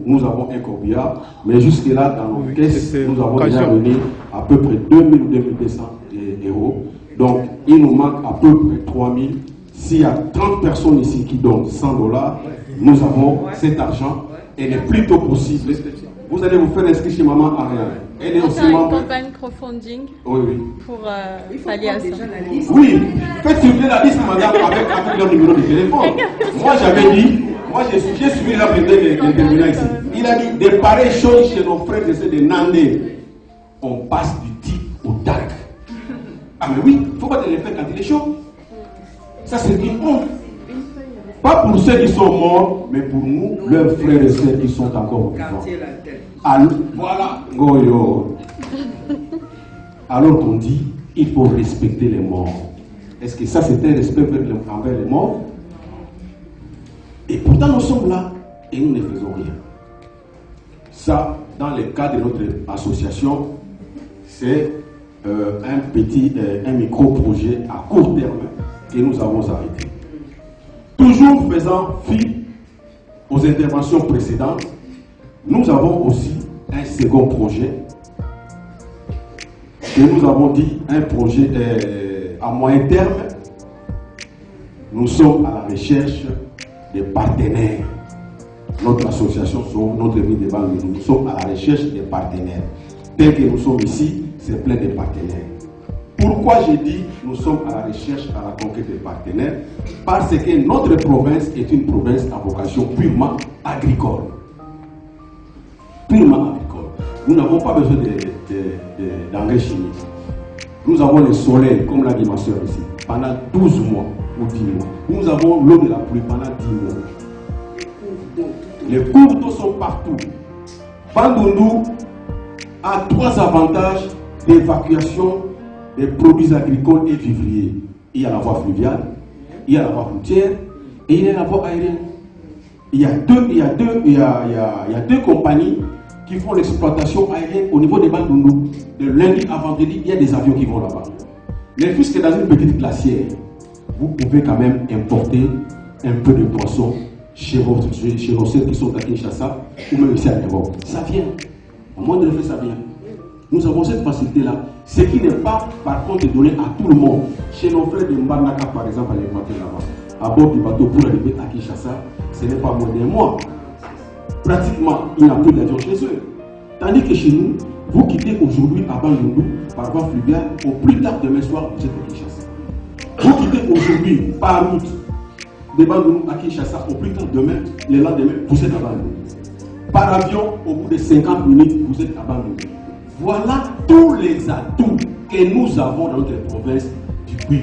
nous avons un corbillard, mais jusque-là, dans nos caisses, nous avons déjà donné à peu près 2000 ou 2200 euros. Donc, il nous manque à peu près 3000. S'il y a 30 personnes ici qui donnent 100 $, nous avons cet argent. Elle est plutôt possible. Vous allez vous faire inscrire chez Maman Ariane. Elle est aussi membre. Une campagne crowdfunding pour pallier à ça. Oui, faites circuler la liste, madame, avec leur numéro de téléphone. Moi, j'avais dit, j'ai suivi la terminal ici. Il a dit de pareilles choses chez nos frères et sœurs de Nandé. On passe du type au tac. Ah, mais oui, il ne faut pas les faire quand il est chaud. Ça, c'est une honte. Pas pour ceux qui sont morts, mais pour nous, leurs frères et sœurs qui sont encore vivants. Alors, voilà, Goyo. Alors qu'on dit, il faut respecter les morts. Est-ce que ça, c'est un respect envers les morts? Et pourtant, nous sommes là et nous ne faisons rien. Ça, dans le cas de notre association, c'est un micro-projet à court terme que nous avons arrêté. Toujours faisant fi aux interventions précédentes, nous avons aussi un second projet que nous avons dit un projet à moyen terme. Nous sommes à la recherche des partenaires. Notre association, notre vie de banque, nous sommes à la recherche des partenaires. Tel que nous sommes ici, c'est plein de partenaires. Pourquoi j'ai dit nous sommes à la recherche, à la conquête des partenaires? Parce que notre province est une province à vocation purement agricole. Purement agricole. Nous n'avons pas besoin d'engrais chimiques. Nous avons le soleil, comme l'a dit ma soeur ici, pendant 12 mois ou 10 mois. Nous avons l'eau de la pluie pendant 10 mois. Les cours d'eau sont partout. Bandundu a 3 avantages d'évacuation des produits agricoles et vivriers. Il y a la voie fluviale, il y a la voie routière et il y a la voie aérienne. Il y a deux compagnies qui font l'exploitation aérienne au niveau des Bandundu. De lundi à vendredi, il y a des avions qui vont là-bas. Mais puisque dans une petite glacière, vous pouvez quand même importer un peu de poisson chez vos sœurs qui sont à Kinshasa ou même ici à Nemo. Ça vient. Au moins de le faire, ça vient. Nous avons cette facilité-là. Ce qui n'est pas, par contre, donné à tout le monde. Chez nos frères de Mbanaka, par exemple, à l'inventer là-bas, à bord du bateau pour arriver à Kinshasa, ce n'est pas moins d'un mois. Pratiquement, il n'y a plus d'avion chez eux. Tandis que chez nous, vous quittez aujourd'hui à Bandundu par voie fluviale, au plus tard demain soir, vous êtes à Kinshasa. Vous quittez aujourd'hui par route de Bandundu à Kinshasa, au plus tard demain, le lendemain, vous êtes à Bandundu. Par avion, au bout de 50 minutes, vous êtes à Bandundu. Voilà tous les atouts que nous avons dans notre province du Puy.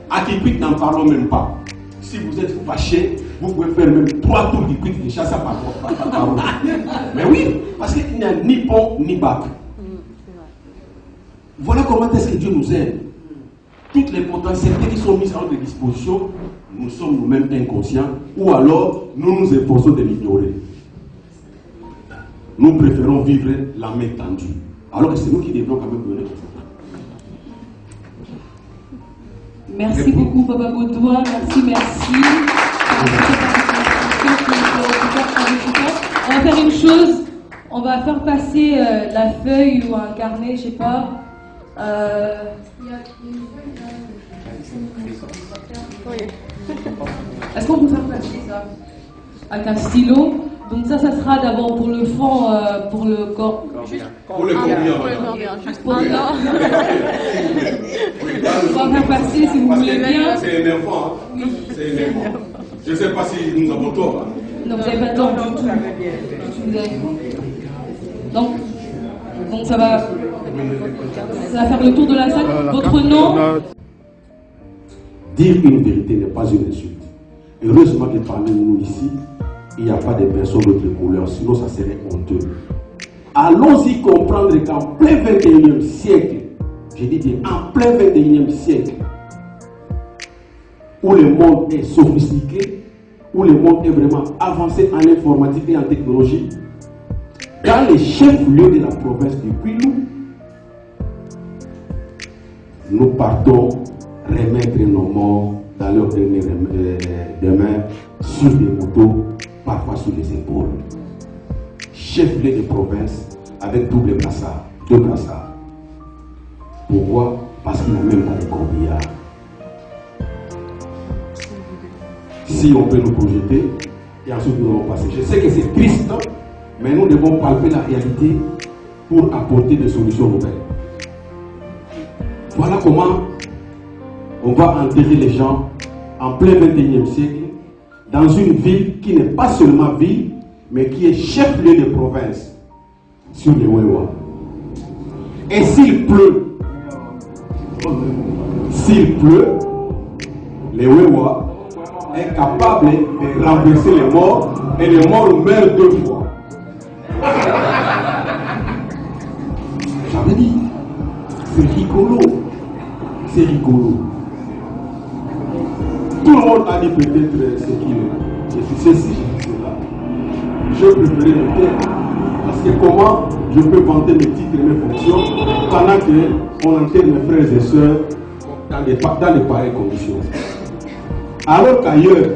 À Kikwit, n'en parlons même pas. Si vous êtes fâché, vous pouvez faire même 3 tours du Puy de chasse par route. Mais oui, parce qu'il n'y a ni pont ni bac. Voilà comment est-ce que Dieu nous aide. Toutes les potentialités qui sont mises à notre disposition, nous sommes nous-mêmes inconscients, ou alors nous nous efforçons de l'ignorer. Nous préférons vivre la main tendue. Alors que c'est nous qui devons quand même donner. Merci beaucoup, Papa Baudouin. Merci. On va faire une chose. On va faire passer la feuille ou un carnet, je sais pas. Est-ce qu'on peut faire passer ça avec un stylo? Donc ça sera d'abord pour le fond, pour le corps. Pour le corbillard. Juste pour le corps. On va faire passer si vous voulez bien. C'est un enfant. Oui. C'est un enfant. Je ne sais pas si nous avons tort. Non, vous n'avez pas tort du tout. Donc ça va faire le tour de la salle. Votre nom? Dire une vérité n'est pas une insulte. Heureusement que parmi nous ici, il n'y a pas de personnes d'autres couleurs, sinon ça serait honteux. Allons-y comprendre qu'en plein 21e siècle, je dis bien en plein 21e siècle, où le monde est sophistiqué, où le monde est vraiment avancé en informatique et en technologie, dans les chefs-lieux de la province du Puy-Loup, nous partons remettre nos morts dans leur dernier demain sur des motos, parfois sur les épaules. chef-lieu de province avec double brassard, 2 brassards. Pourquoi? Parce qu'il n'a même pas de corbillard. Si on peut nous projeter, et ensuite nous allons passer. Je sais que c'est triste, mais nous devons palper la réalité pour apporter des solutions nouvelles. Voilà comment on va enterrer les gens en plein 21e siècle dans une ville qui n'est pas seulement ville, mais qui est chef-lieu de province sur les Wewa. Et s'il pleut, les Wewa est capable de renverser les morts et les morts meurent 2 fois. J'avais dit, c'est rigolo. C'est rigolo. Tout le monde a dit peut-être ce qu'il est. Je suis ceci, je suis cela. Je préférais le taire. Parce que comment je peux vanter mes titres et mes fonctions pendant qu'on enterre mes frères et sœurs dans de pareilles conditions. Alors qu'ailleurs,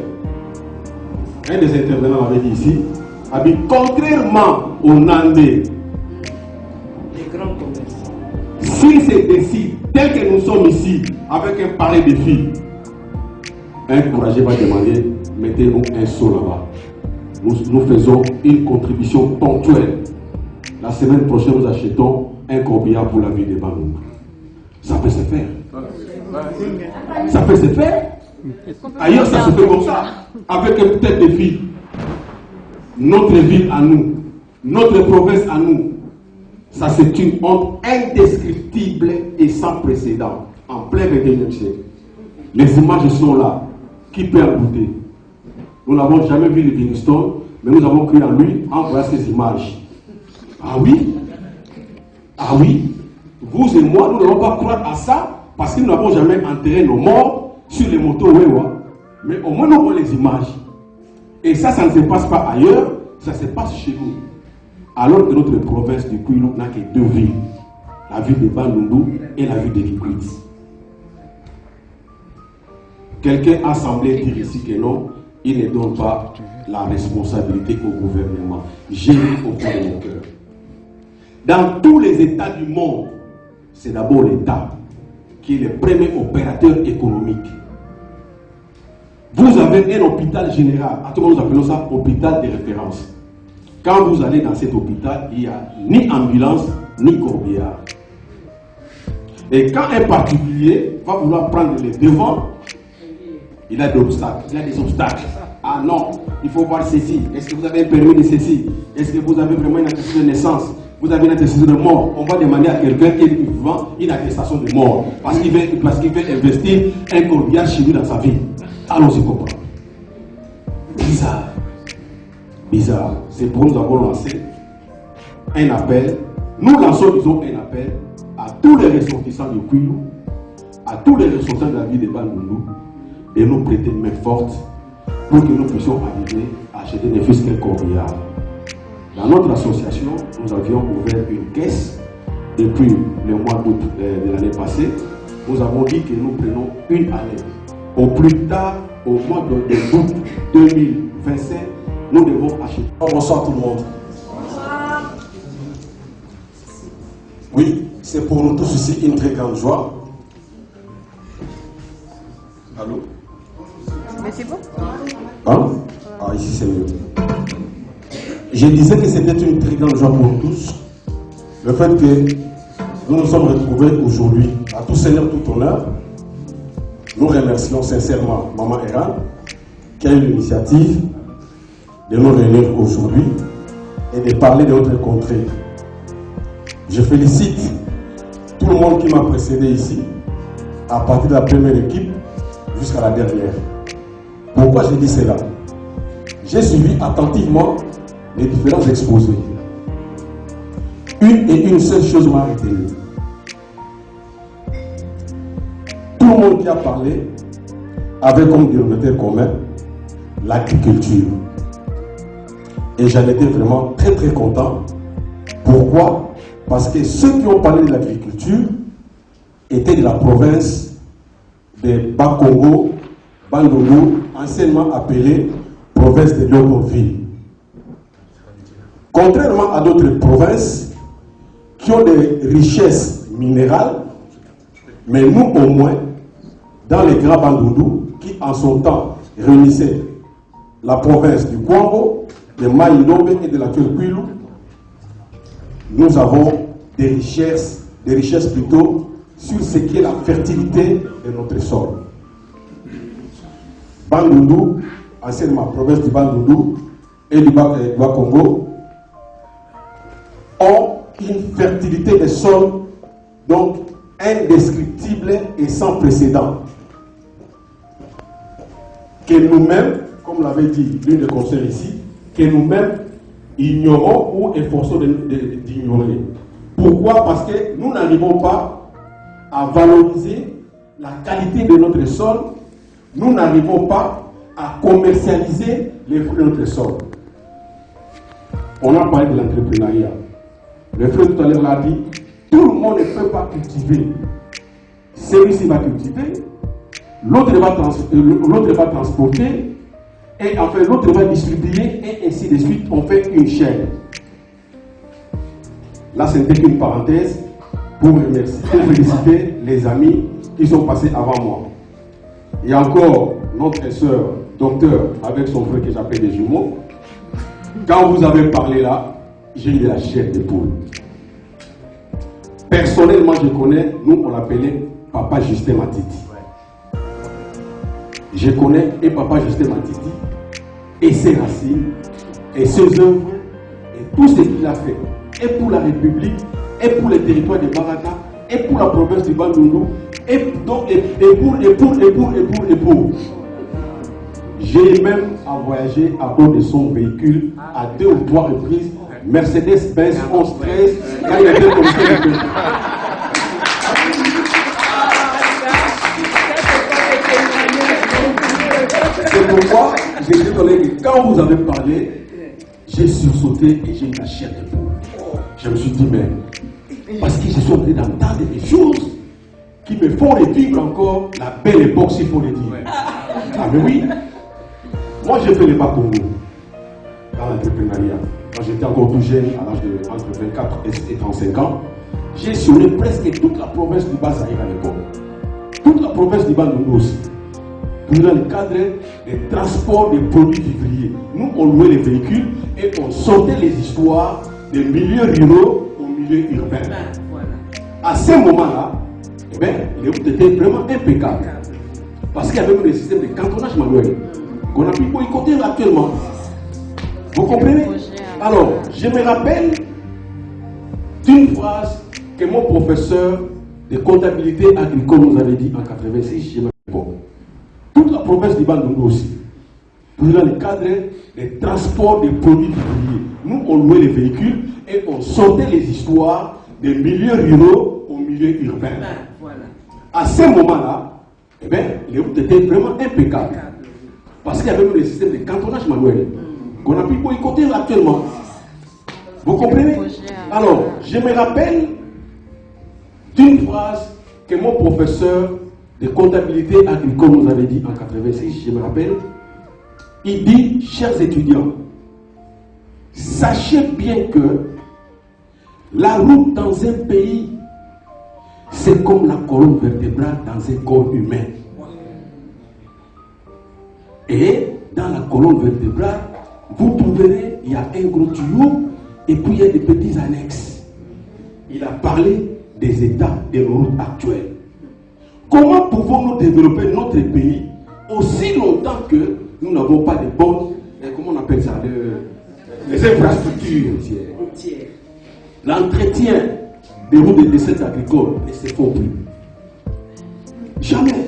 un des intervenants avait dit ici, a dit contrairement aux Nandais, les grands commerçants, s'ils se décident, tel que nous sommes ici, avec un pareil défi, un courageux va demander, mettez-nous un seau là-bas. Nous faisons une contribution ponctuelle. La semaine prochaine, nous achetons un corbillard pour la ville de Bandundu. Ça peut se faire. Ça peut se faire. Ailleurs, ça se fait comme ça, avec un tête de fille. Notre ville à nous, notre province à nous, ça c'est une honte indescriptible et sans précédent, en plein 21e siècle. Les images sont là. Qui peut en goûter? Nous n'avons jamais vu Livingstone, mais nous avons cru en lui en voyant ces images. Ah oui? Ah oui? Vous et moi, nous n'allons pas croire à ça parce que nous n'avons jamais enterré nos morts sur les motos Wewa. Mais au moins nous voyons les images. Et ça ne se passe pas ailleurs, ça se passe chez nous. Alors que notre province du Kwilu n'a que 2 villes. La ville de Bandundu et la ville de Kikwit. Quelqu'un a semblé dire ici que non, il ne donne pas la responsabilité au gouvernement. J'ai mis au fond de mon cœur. Dans tous les États du monde, c'est d'abord l'État qui est le premier opérateur économique. Vous avez un hôpital général, à tout le monde nous appelons ça hôpital de référence. Quand vous allez dans cet hôpital, il n'y a ni ambulance, ni corbillard. Et quand un particulier va vouloir prendre les devants, il a des obstacles. Ah non, il faut voir ceci. Est-ce que vous avez un permis de ceci? Est-ce que vous avez vraiment une attestation de naissance? Vous avez une attestation de mort? On va demander à quelqu'un qui est vivant une attestation de mort. Parce qu'il veut investir un corbillard chez lui dans sa vie. Allons-y comprendre. Bizarre. Bizarre. C'est pour nous avoir lancé un appel. Nous lançons, disons, un appel à tous les ressortissants du Kwilu, à tous les ressortissants de la ville de Bandundu, de nous prêter une main forte pour que nous puissions arriver à acheter ne fût-ce qu'un corbillard. Dans notre association, nous avions ouvert une caisse depuis le mois d'août de l'année passée. Nous avons dit que nous prenons une année. Au plus tard, au mois d'août 2025, nous devons acheter. Bonsoir tout le monde. Bonsoir. Oui, c'est pour nous tous ici une très grande joie. Allô? Mais c'est bon? Hein? Ah, ici c'est mieux. Je disais que c'était une très grande joie pour tous. Le fait que nous nous sommes retrouvés aujourd'hui, à tout seigneur, tout honneur. Nous remercions sincèrement Maman Eran qui a eu l'initiative de nous réunir aujourd'hui et de parler de notre contrée. Je félicite tout le monde qui m'a précédé ici, à partir de la première équipe jusqu'à la dernière. Pourquoi j'ai dit cela? J'ai suivi attentivement les différents exposés. Une seule chose m'a retenu. Tout le monde qui a parlé avait comme dénominateur commun l'agriculture. Et j'en étais vraiment très très content. Pourquoi? Parce que ceux qui ont parlé de l'agriculture étaient de la province de Bas-Congo, Bandundu, anciennement appelée province de Lyokoville. Contrairement à d'autres provinces qui ont des richesses minérales, mais nous au moins, dans les grands Bandundu, qui en son temps réunissaient la province du Kwango, de Maïndombe et de la Kwilu, nous avons des richesses plutôt sur ce qui est la fertilité de notre sol. Bandundu, anciennement province du Bandundu et du Bas-Congo, ont une fertilité des sols donc indescriptible et sans précédent. Que nous-mêmes, comme l'avait dit l'une des conseillers ici, que nous-mêmes ignorons ou efforçons d'ignorer. Pourquoi? Parce que nous n'arrivons pas à valoriser la qualité de notre sol, nous n'arrivons pas à commercialiser les fruits de notre sol. On a parlé de l'entrepreneuriat. Le frère tout à l'heure l'a dit, tout le monde ne peut pas cultiver. Celui-ci va cultiver, l'autre va transporter, et enfin l'autre va distribuer, et ainsi de suite, on fait une chaîne. Là, ce n'était qu'une parenthèse pour féliciter les amis qui sont passés avant moi. Et encore, notre sœur, docteur, avec son frère que j'appelle des jumeaux, quand vous avez parlé là, j'ai eu de la chair de poule. Personnellement, je connais, nous on l'appelait Papa Justin Matiti. Je connais et Papa Justin Matiti, et ses racines, et ses œuvres, et tout ce qu'il a fait, et pour la République, et pour les territoires de Baraka, et pour la province du Bandundu, et pour. J'ai même à voyager à bord de son véhicule à 2 ou 3 reprises, Mercedes-Benz 1113, quand il était commissaire de pays. C'est pourquoi j'ai désolé que quand vous avez parlé, j'ai sursauté et j'ai eu la chair de poule. Je me suis dit, mais parce que je suis en train d'entendre des choses qui me font revivre encore la belle époque, s'il faut le dire. Ah, mais oui, moi j'ai fait les Bas-Congo dans l'entrepreneuriat. Quand j'étais encore tout jeune, à l'âge de entre 24 et 35 ans, j'ai sillonné presque toute la province du Bas-Zaïre à l'époque. Toute la province du Bandundu aussi. Dans le cadre des transports des produits vivriers. Nous, on louait les véhicules et on sortait les histoires des milieux ruraux aux milieux urbains. À ce moment-là, eh bien, les routes étaient vraiment impeccables. Parce qu'il y avait même des systèmes de cantonnage manuel qu'on a pu boycotter actuellement. Vous comprenez? Alors, je me rappelle d'une phrase que mon professeur de comptabilité agricole nous avait dit en 86, je me rappelle. Toute la province du Bandundu aussi. Dans le cadre des transports des produits vivriers. Nous, on louait les véhicules et on sortait les histoires des milieux ruraux aux milieux urbains. À ce moment-là, eh bien, les routes étaient vraiment impeccables. Parce qu'il y avait même des systèmes de cantonnage manuel qu'on a pu boycotter actuellement. Vous comprenez? Alors, je me rappelle d'une phrase que mon professeur de comptabilité agricole nous avait dit en 86, je me rappelle. Il dit, chers étudiants, sachez bien que la route dans un pays, c'est comme la colonne vertébrale dans un corps humain. Et dans la colonne vertébrale, vous trouverez, il y a un gros tuyau et puis il y a des petits annexes. Il a parlé des états de nos routes actuelles. Comment pouvons-nous développer notre pays aussi longtemps que nous n'avons pas de bonnes, comment on appelle ça, les infrastructures routières. L'entretien des routes de dessertes agricoles ne se font plus. Jamais.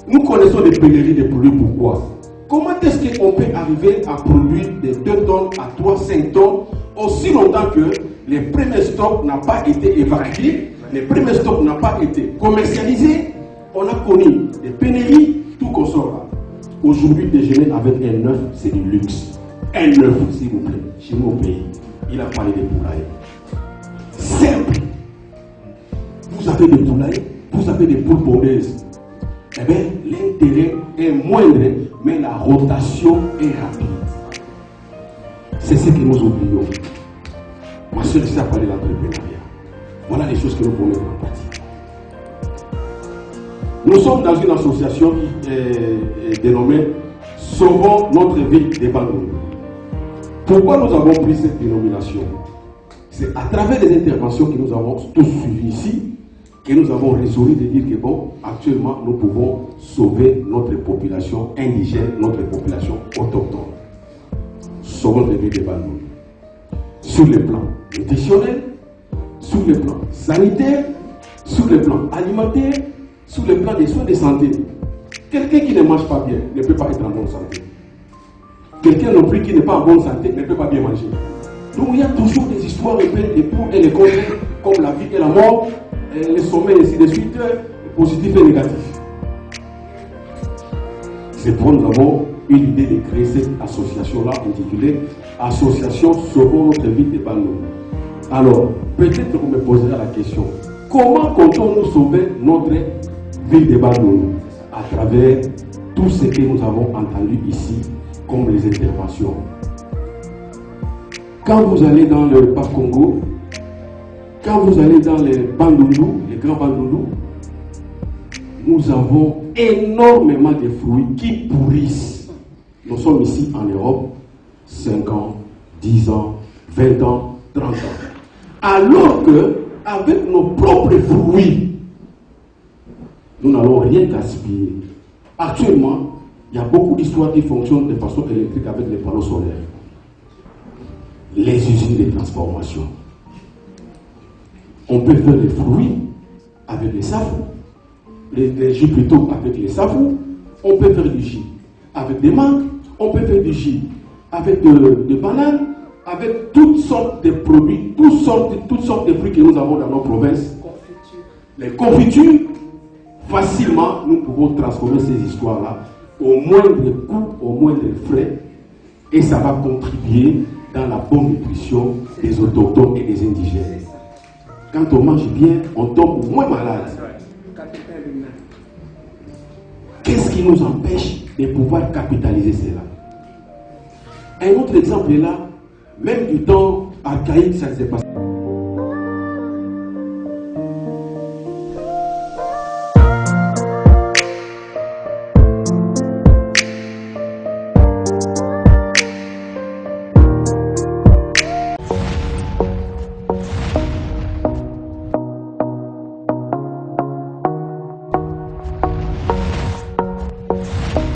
Nous connaissons des pénuries de produits. Pourquoi? Comment est-ce qu'on peut arriver à produire de 2 tonnes à 3, 5 tonnes aussi longtemps que les premiers stocks n'ont pas été évacués, les premiers stocks n'ont pas été commercialisés? On a connu des pénuries, tout qu'on sort. Aujourd'hui, déjeuner avec un œuf, c'est du luxe. Un œuf, s'il vous plaît, chez nous au pays. Il a parlé des poulaillers. Simple. Vous avez des poulaillers, vous avez des poules pondeuses. Eh bien, l'intérêt est moindre, mais la rotation est rapide. C'est ce que nous oublions. Ma soeur ici a parlé de l'entrepreneuriat. Voilà les choses que nous pouvons mettre en pratique. Nous sommes dans une association qui est dénommée Sauvons notre ville des Bandounes. Pourquoi nous avons pris cette dénomination? C'est à travers les interventions que nous avons tous suivies ici que nous avons résolu de dire que bon, actuellement, nous pouvons sauver notre population indigène, notre population autochtone. Sauvons les villes des Bandounes. Sur le plan nutritionnel, sur le plan sanitaire, sur le plan alimentaire, sur le plan des soins de santé. Quelqu'un qui ne mange pas bien ne peut pas être en bonne santé. Quelqu'un non plus qui n'est pas en bonne santé ne peut pas bien manger. Donc il y a toujours des histoires, les pour et les contre, comme la vie et la mort, les sommets et ainsi de suite, positifs et négatifs. C'est pourquoi nous avons eu l'idée de créer cette association-là intitulée Association Sauvons notre ville des Bandounes. Alors, peut-être que vous me poserez la question, comment comptons-nous sauver notre ville des Bandounes? À travers tout ce que nous avons entendu ici, comme les interventions. Quand vous allez dans le parc Congo, quand vous allez dans les Bandundu, les grands Bandundu, nous avons énormément de fruits qui pourrissent. Nous sommes ici en Europe, 5 ans, 10 ans, 20 ans, 30 ans. Alors que, avec nos propres fruits, nous n'allons rien gaspiller. Actuellement, il y a beaucoup d'histoires qui fonctionnent de façon électrique avec les panneaux solaires. Les usines de transformation. On peut faire les fruits avec les safou, les jus plutôt avec les safou. On peut faire du jus avec des mangues. On peut faire du jus avec de bananes, avec toutes sortes de produits, toutes sortes de fruits que nous avons dans nos provinces. Les confitures. Facilement, nous pouvons transformer ces histoires-là au moindre coût, au moindre frais, et ça va contribuer dans la bonne nutrition des autochtones et des indigènes. Quand on mange bien, on tombe moins malade. Qu'est-ce qui nous empêche de pouvoir capitaliser cela? Un autre exemple est là, même du temps archaïque, ça s'est passé.